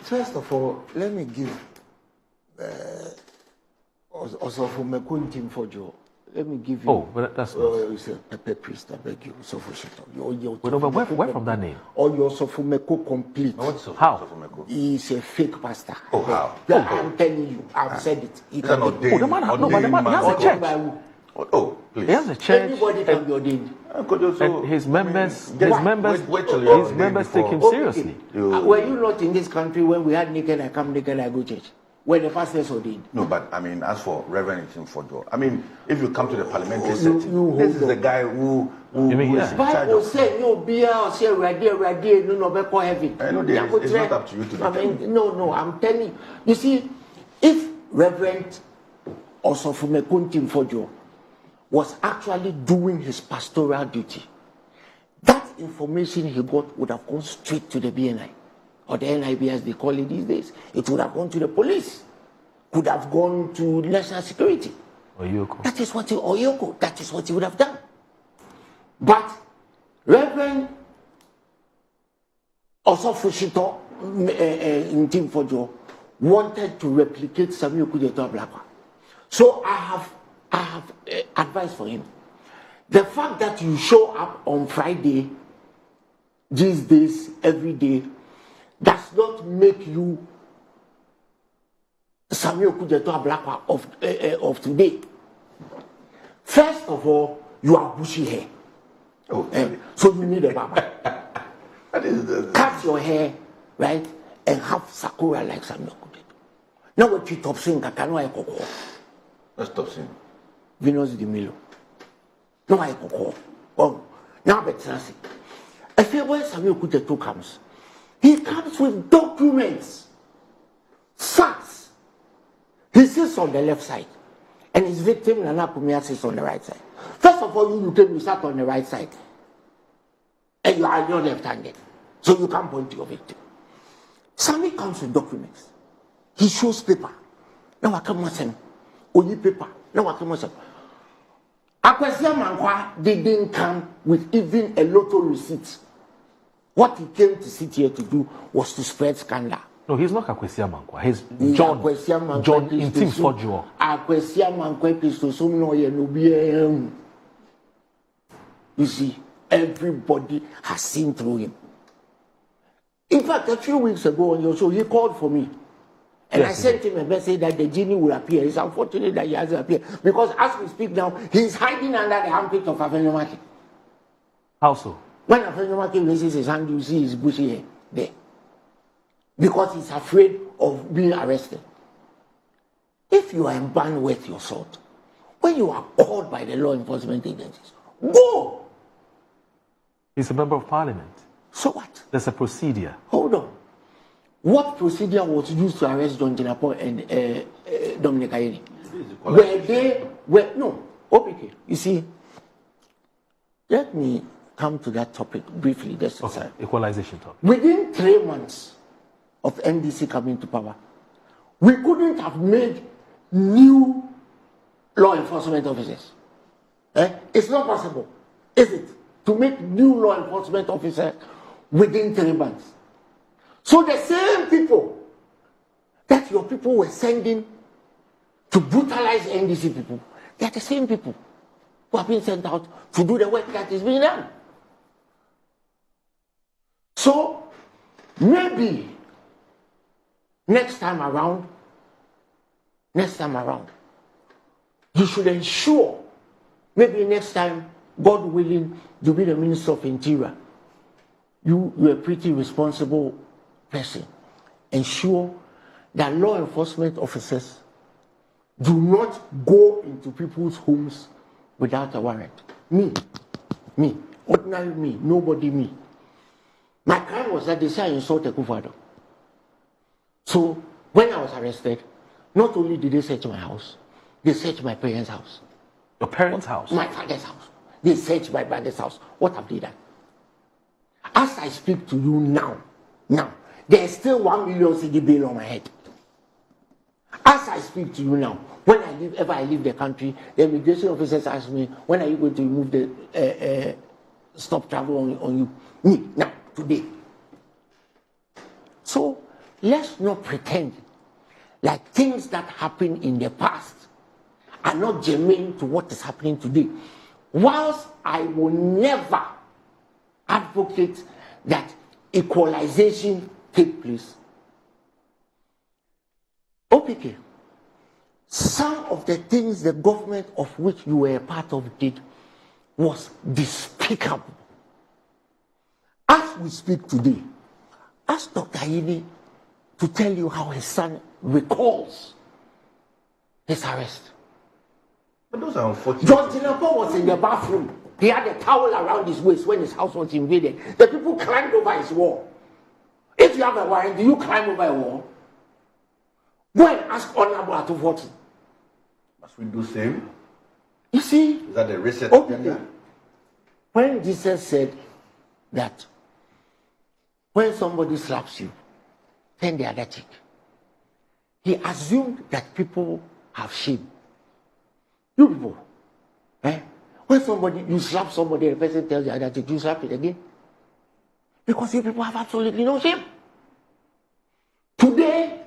First of all, let me give also from Ntim Fordjour. Let me give you. Oh, but that's not. It's a pepper priest. I beg you. So for shit. Where from that name? Or your Sofumeko complete. How? He's a fake pastor. Oh, how? I'm telling you. I've said it. He can the man, but the man has a church. Oh, please. He has a church. Anybody can be ordained. And his members take him seriously. Were you not in this country when we had naked I come, naked I go church? When the pastors ordained? No, but I mean, as for Reverend Ntim Fordjour, I mean, if you come to the parliamentary setting, this is the guy who is in charge Bible of... say no beer or say ready, no better heaven. I know it's not up to you to I mean, no, I'm telling you. You see, if Reverend Ntim Fordjour was actually doing his pastoral duty, that information he got would have gone straight to the BNI. Or the NIB as they call it these days. It would have gone to the police. Could have gone to national security. Oyoko. That is what he would have done. But Reverend Osafushito Ntim Fordjour wanted to replicate Samuel Kudeto Ablakwa. So I have advice for him. The fact that you show up on Friday, these days, every day, does not make you Samuel Kudeto Ablakwa of today. First of all, you are bushy hair. So you need a barber. Cut your hair, right? And have sakura like Samuel Kudeto. Now what you top sing, Kakano Koko. Let's stop singing. Venus de Milo. No, I Koko. Oh, now but Nancy. I feel when Samuel Kudeto comes, he comes with documents, facts. He sits on the left side, and his victim, Nana Pumia, sits on the right side. First of all, you came, you sat on the right side, and you are not left-handed, so you can't point to your victim. Sammy comes with documents. He shows paper. Now I come with him. Only paper. Now I come with him. Afenyo-Markin didn't come with even a lotto receipt. What he came to sit here to do was to spread scandal. No, he's not Afenyo-Markin. He's John Ntim Fordjour. Afenyo-Markin. You see, everybody has seen through him. In fact, a few weeks ago on your show, he called for me. And yes, I sent him a message that the genie will appear. It's unfortunate that he hasn't appeared. Because as we speak now, he's hiding under the armpit of Afenyo-Markin. How so? When Afenyo-Markin raises his hand, you see his bushy hair there. Because he's afraid of being arrested. If you are in band with your sword, when you are called by the law enforcement agencies, go! He's a member of parliament. So what? There's a procedure. Hold on. What procedure was used to arrest John Jinapo and Dominic Ayeni? No, OPK. You see, let me come to that topic briefly. Okay, equalization topic. Within 3 months of NDC coming to power, we couldn't have made new law enforcement officers. It's not possible, is it, to make new law enforcement officers within 3 months? So the same people that your people were sending to brutalize NDC people, they are the same people who have been sent out to do the work that is being done. So maybe next time around, you should ensure, maybe next time, God willing, you'll be the Minister of Interior. You're a pretty responsible person. Ensure that law enforcement officers do not go into people's homes without a warrant. Ordinary me, nobody me. My crime was that they say I insulted Kufado. So when I was arrested, not only did they search my house, they searched my parents' house. Your parents' house? My father's house. They searched my brother's house. What have they done? As I speak to you now, there's still 1 million CD bill on my head. As I speak to you now, whenever I leave the country, the immigration officers ask me, when are you going to remove the stop travel on you? Me, now, today. So, let's not pretend like things that happened in the past are not germane to what is happening today. Whilst I will never advocate that equalization take place, OPK, some of the things the government of which you were a part of did was despicable. As we speak today, ask Dr. Yini to tell you how his son recalls his arrest. But those are unfortunate. John Tinapo was in the bathroom. He had a towel around his waist when his house was invaded. The people climbed over his wall. If you have a warrant, do you climb over a wall? Go and ask Honorable Atufoti. Must we do same? You see? Is that the reset agenda? When Jesus said that when somebody slaps you, turn the other cheek, he assumed that people have shame. You people, when you slap somebody, the person tells the other cheek, you slap it again. Because you people have absolutely no shame. Today,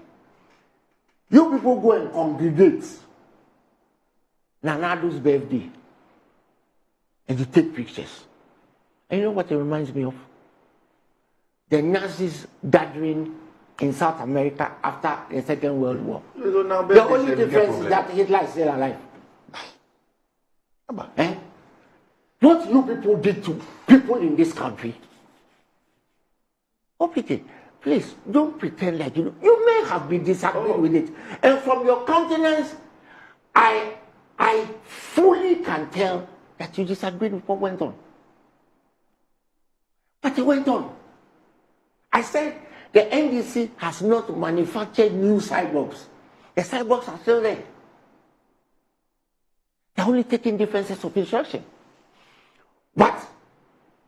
you people go and congregate Nanado's birthday and you take pictures. And you know what it reminds me of? The Nazis gathering in South America after the Second World War. The only difference is that Hitler is still alive. What you people did to people in this country? OPK, please don't pretend like you know. You may have been disagreeing with it, and from your countenance, I fully can tell that you disagreed with what went on. But it went on. I said the NDC has not manufactured new cyborgs. The cyborgs are still there. They're only taking differences of instruction. But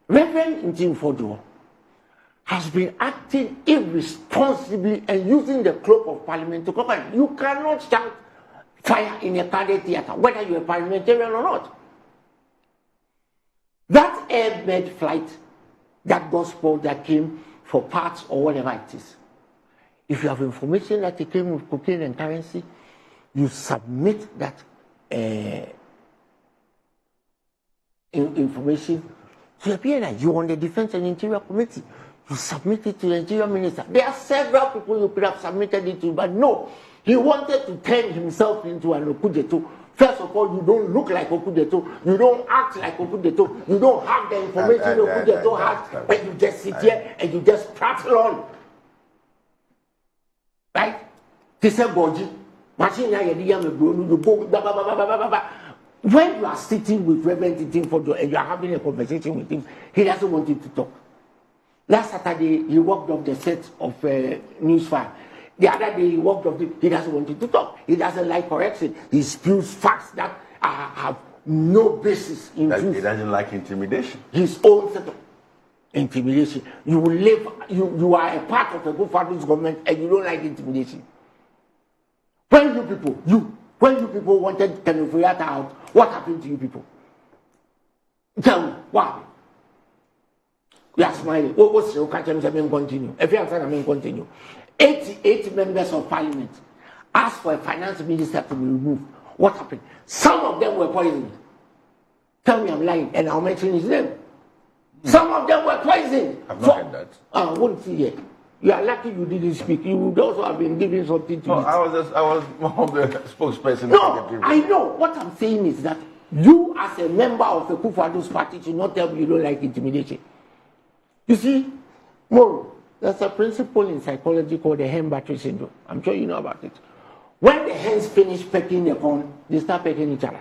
Reverend Ntim Fordjour has been acting irresponsibly and using the cloak of parliament to cover. You cannot shout fire in a crowded theater, whether you're a parliamentarian or not. That air-med flight, that gospel that came for parts or whatever it is, if you have information that it came with cocaine and currency, you submit that information to the PNI. You on the Defense and Interior Committee. You submit it to the Interior Minister. There are several people you could have submitted it to, but no. He wanted to turn himself into an Okudeto. First of all, you don't look like Okudeto. You don't act like Okudeto. You don't have the information Okudeto has, but you just sit here and you just prattle on. Right? This is Boji. When you are sitting with Reverend Ntim Fordjour and you are having a conversation with him, he doesn't want you to talk. Last Saturday, he walked off the set of Newsfire. The other day, he walked off he doesn't want you to talk. He doesn't like correction. He spews facts that have no basis in truth. He doesn't like intimidation. His own set of intimidation. You are a part of a Boafo's government and you don't like intimidation. When you people wanted Kenufriata out, what happened to you people? Tell me, what happened? You are smiling. What's your catch? I'm continue. If you answer, I'm continue. 88 members of parliament asked for a finance minister to be removed. What happened? Some of them were poisoned. Tell me I'm lying, and I'll mention his name. Some of them were poisoned. I've not heard that. I wouldn't see it. You are lucky you didn't speak. You would also have been given something to eat. I was one of the spokesperson. No, I know. What I'm saying is that you, as a member of the Boafo's party, should not tell me you don't like intimidation. You see, Moro, there's a principle in psychology called the hen battery syndrome. I'm sure you know about it. When the hens finish pecking the corn, they start pecking each other.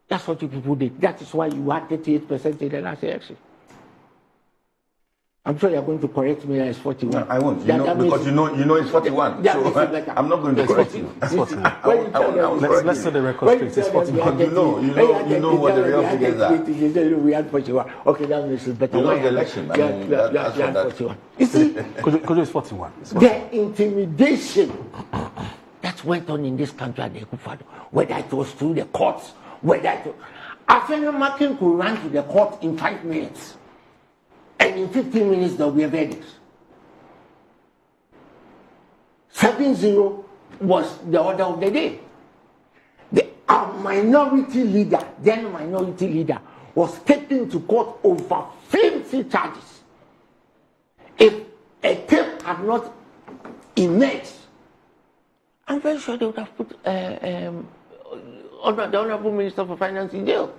That's what you people did. That is why you had 38% in the last election. I'm sure you're going to correct me that it's 41. No, I won't. Because you know it's 41. So I'm not going to correct you. It's 41. Let's set the record straight. It's 41. You know what the real figures are. We had 41. Okay, that makes it better. You lost the election. That's 41. You see, because it's 41. The intimidation that went on in this country at the Boafo, whether it was through the courts, whether it was... Afenyo-Markin could run to the court in 5 minutes. And in 15 minutes, there will be a verdict. 7-0 was the order of the day. Our minority leader, then minority leader, was taken to court over flimsy charges. If a tape had not emerged, I'm very sure they would have put the Honorable Minister for Finance in jail,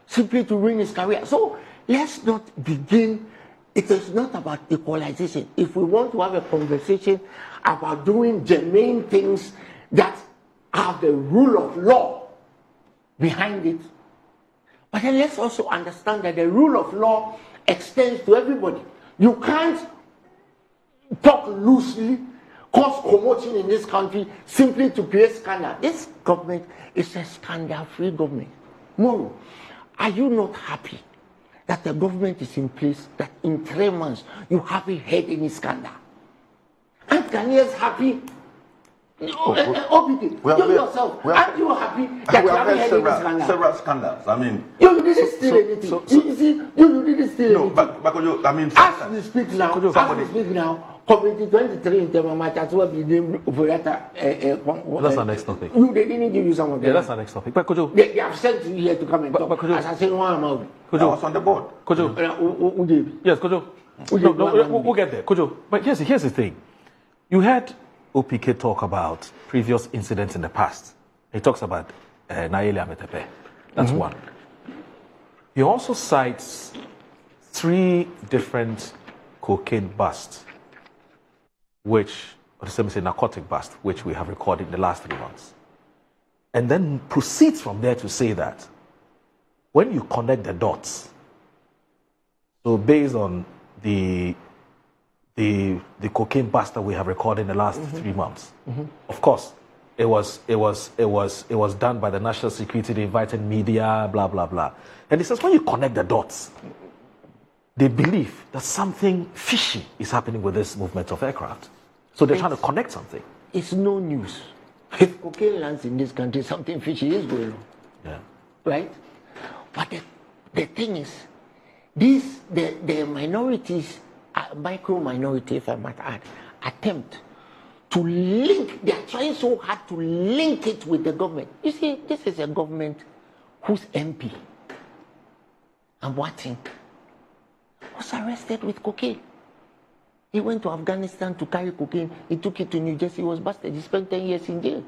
simply to ruin his career. So let's not begin. It is not about equalization. If we want to have a conversation about doing germane things that have the rule of law behind it, but then let's also understand that the rule of law extends to everybody. You can't talk loosely, cause commotion in this country simply to create scandal. This government is a scandal-free government. Moro, are you not happy that the government is in place, that in 3 months you haven't had any scandal? And Ghanaians happy? OPK, you yourself, aren't you happy that you haven't had any scandal? Several scandals. I mean, you didn't steal anything. You see, you didn't steal anything. But I mean, as we speak now, Community 23 in Temama, that's what we did over that. That's our next topic. They didn't give you some of them. Yeah, that's our next topic. But Kojo, they have sent you here to come and talk. As I said, one amount. Kojo, I was on the board. Kojo, yes, Kojo. We'll get there. Kojo, but here's the thing. You had OPK talk about previous incidents in the past. He talks about Nayeli Ametepe. That's one. He also cites 3 different cocaine busts, which, or let me say narcotic busts, which we have recorded in the last 3 months. And then proceeds from there to say that when you connect the dots, so based on the cocaine bust that we have recorded in the last 3 months, of course, it was done by the national security, they invited media, blah, blah, blah. And he says when you connect the dots, they believe that something fishy is happening with this movement of aircraft. So they're trying to connect something. It's no news. If cocaine lands in this country, something fishy is going on. Yeah. Right? But the thing is, the minorities, micro minority, if I might add, attempt to link, they are trying so hard to link it with the government. You see, this is a government whose MP, I'm watching, was arrested with cocaine. He went to Afghanistan to carry cocaine. He took it to New Jersey. He was busted. He spent 10 years in jail.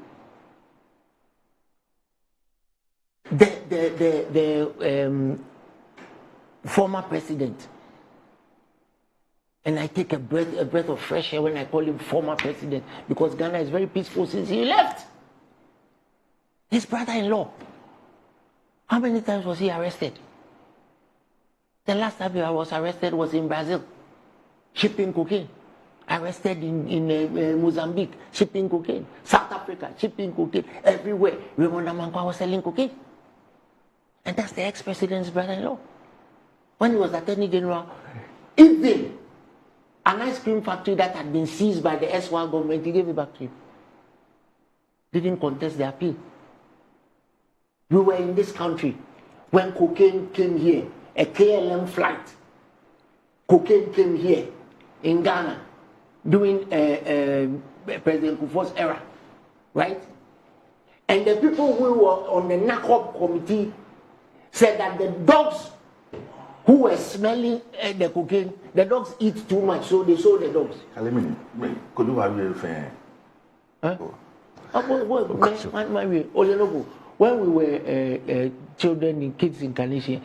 The former president, and I take a breath of fresh air when I call him former president, because Ghana is very peaceful since he left. His brother-in-law, how many times was he arrested? The last time he was arrested was in Brazil, shipping cocaine. Arrested in Mozambique, shipping cocaine. South Africa, shipping cocaine. Everywhere, Raymond Amankwa was selling cocaine. And that's the ex-president's brother-in-law. When he was Attorney General, even an ice cream factory that had been seized by the SY government, he gave it back to him. Didn't contest the appeal. We were in this country when cocaine came here, a KLM flight. Cocaine came here in Ghana during President Kufuor's era, right? And the people who were on the NACOP committee said that the dogs who were smelling the cocaine, the dogs eat too much, so they sold the dogs. Could you have a fan? When we were children and kids in Kanishi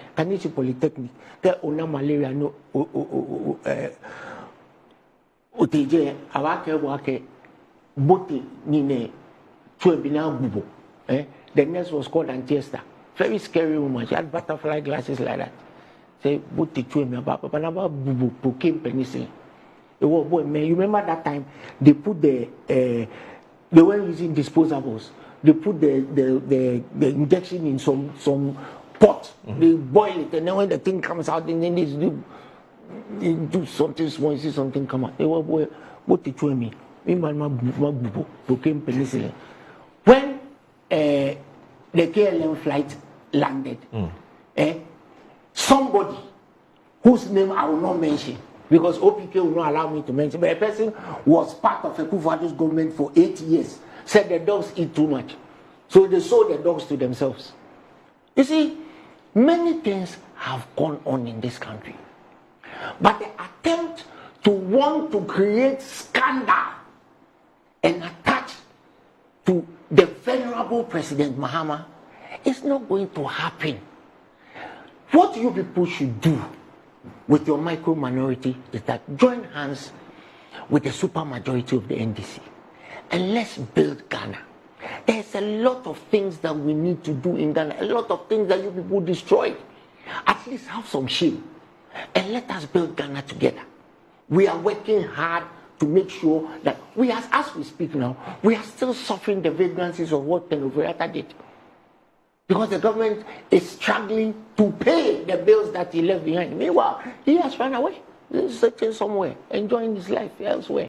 Polytechnic, there was malaria, no Oteje, Awake, Boti, Nine, Chuebina Bubo. The nurse was called Antiesta. Very scary woman. She had butterfly glasses like that. Say, Boti Chuemi about Bubu, cocaine penicillin. It was boy, man. You remember that time they put they were using disposables. They put the injection in some pot. They boil it, and then when the thing comes out, and then they do something small, you see something come out. They were boy, what did you mean? Cocaine penicillin. When the KLM flight landed, somebody whose name I will not mention, because OPK will not allow me to mention, but a person was part of a Kufuor's government for 8 years, said the dogs eat too much. So they sold the dogs to themselves. You see, many things have gone on in this country. But the attempt to want to create scandal and attach to the venerable President Mahama is not going to happen. What you people should do with your micro minority is that join hands with the super majority of the NDC and let's build Ghana. There's a lot of things that we need to do in Ghana, a lot of things that you people destroyed. At least have some shame and let us build Ghana together. We are working hard to make sure that as we speak now, we are still suffering the vagrancies of what Penoforiata did. Because the government is struggling to pay the bills that he left behind. Meanwhile, he has run away. He's sitting somewhere, enjoying his life elsewhere.